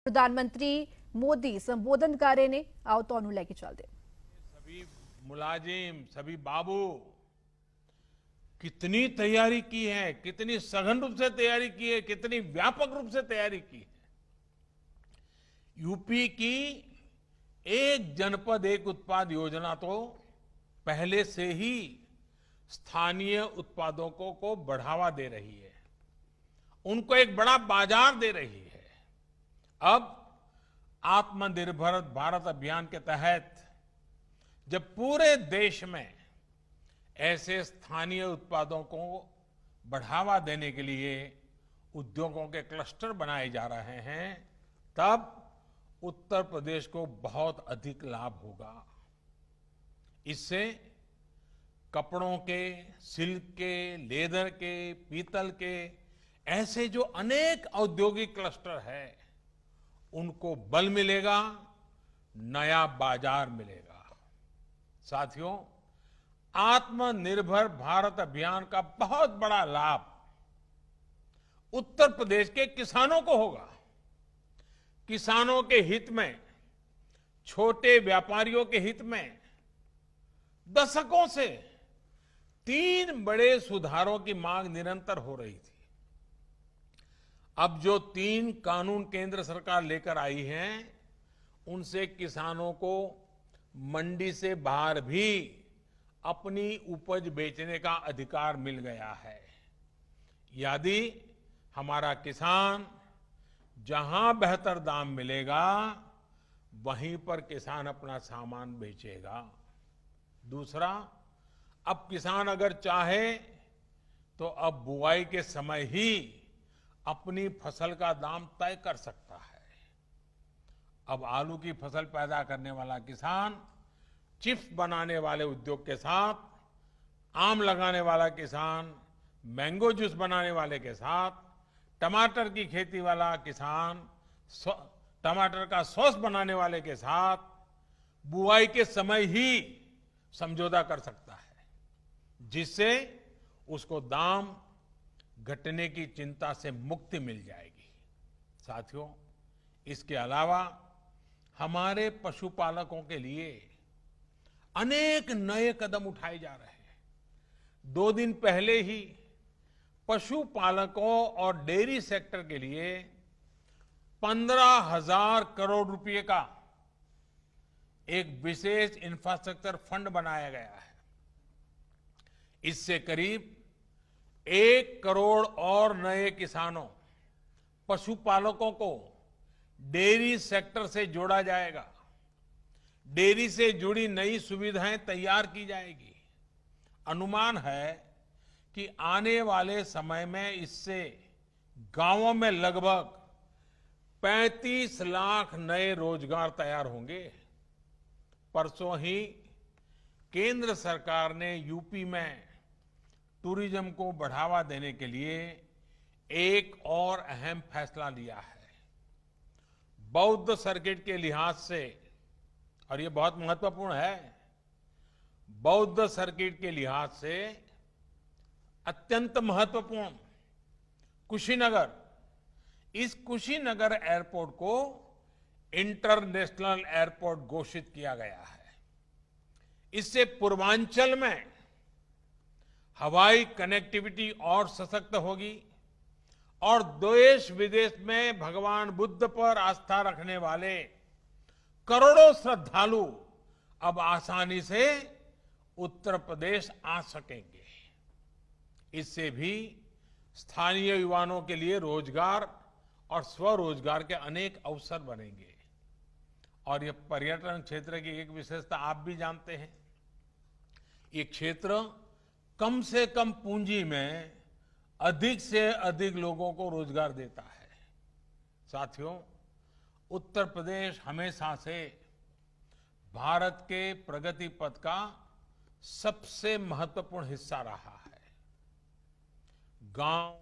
प्रधानमंत्री मोदी संबोधन कर रहे ने, आओ तो लेके चलते। सभी मुलाजिम, सभी बाबू कितनी तैयारी की है, कितनी सघन रूप से तैयारी की है, कितनी व्यापक रूप से तैयारी की है। यूपी की एक जनपद एक उत्पाद योजना तो पहले से ही स्थानीय उत्पादों को बढ़ावा दे रही है, उनको एक बड़ा बाजार दे रही है। अब आत्मनिर्भर भारत अभियान के तहत जब पूरे देश में ऐसे स्थानीय उत्पादों को बढ़ावा देने के लिए उद्योगों के क्लस्टर बनाए जा रहे हैं, तब उत्तर प्रदेश को बहुत अधिक लाभ होगा। इससे कपड़ों के, सिल्क के, लेदर के, पीतल के ऐसे जो अनेक औद्योगिक क्लस्टर है, उनको बल मिलेगा, नया बाजार मिलेगा। साथियों, आत्मनिर्भर भारत अभियान का बहुत बड़ा लाभ उत्तर प्रदेश के किसानों को होगा। किसानों के हित में, छोटे व्यापारियों के हित में दशकों से 3 बड़े सुधारों की मांग निरंतर हो रही थी। अब जो 3 कानून केंद्र सरकार लेकर आई है, उनसे किसानों को मंडी से बाहर भी अपनी उपज बेचने का अधिकार मिल गया है। यदि हमारा किसान जहां बेहतर दाम मिलेगा, वहीं पर किसान अपना सामान बेचेगा। दूसरा, अब किसान अगर चाहे तो अब बुआई के समय ही अपनी फसल का दाम तय कर सकता है। अब आलू की फसल पैदा करने वाला किसान चिप्स बनाने वाले उद्योग के साथ, आम लगाने वाला किसान मैंगो जूस बनाने वाले के साथ, टमाटर की खेती वाला किसान टमाटर का सॉस बनाने वाले के साथ बुआई के समय ही समझौता कर सकता है, जिससे उसको दाम घटने की चिंता से मुक्ति मिल जाएगी। साथियों, इसके अलावा हमारे पशुपालकों के लिए अनेक नए कदम उठाए जा रहे हैं। 2 दिन पहले ही पशुपालकों और डेयरी सेक्टर के लिए 15,000 करोड़ रुपए का एक विशेष इंफ्रास्ट्रक्चर फंड बनाया गया है। इससे करीब 1 करोड़ और नए किसानों, पशुपालकों को डेयरी सेक्टर से जोड़ा जाएगा। डेयरी से जुड़ी नई सुविधाएं तैयार की जाएगी। अनुमान है कि आने वाले समय में इससे गांवों में लगभग 35 लाख नए रोजगार तैयार होंगे। परसों ही केंद्र सरकार ने यूपी में टूरिज्म को बढ़ावा देने के लिए एक और अहम फैसला लिया है। बौद्ध सर्किट के लिहाज से, और ये बहुत महत्वपूर्ण है, बौद्ध सर्किट के लिहाज से अत्यंत महत्वपूर्ण कुशीनगर, इस कुशीनगर एयरपोर्ट को इंटरनेशनल एयरपोर्ट घोषित किया गया है। इससे पूर्वांचल में हवाई कनेक्टिविटी और सशक्त होगी और देश विदेश में भगवान बुद्ध पर आस्था रखने वाले करोड़ों श्रद्धालु अब आसानी से उत्तर प्रदेश आ सकेंगे। इससे भी स्थानीय युवाओं के लिए रोजगार और स्वरोजगार के अनेक अवसर बनेंगे। और ये पर्यटन क्षेत्र की एक विशेषता आप भी जानते हैं, ये क्षेत्र कम से कम पूंजी में अधिक से अधिक लोगों को रोजगार देता है। साथियों, उत्तर प्रदेश हमेशा से भारत के प्रगति पथ का सबसे महत्वपूर्ण हिस्सा रहा है। गांव,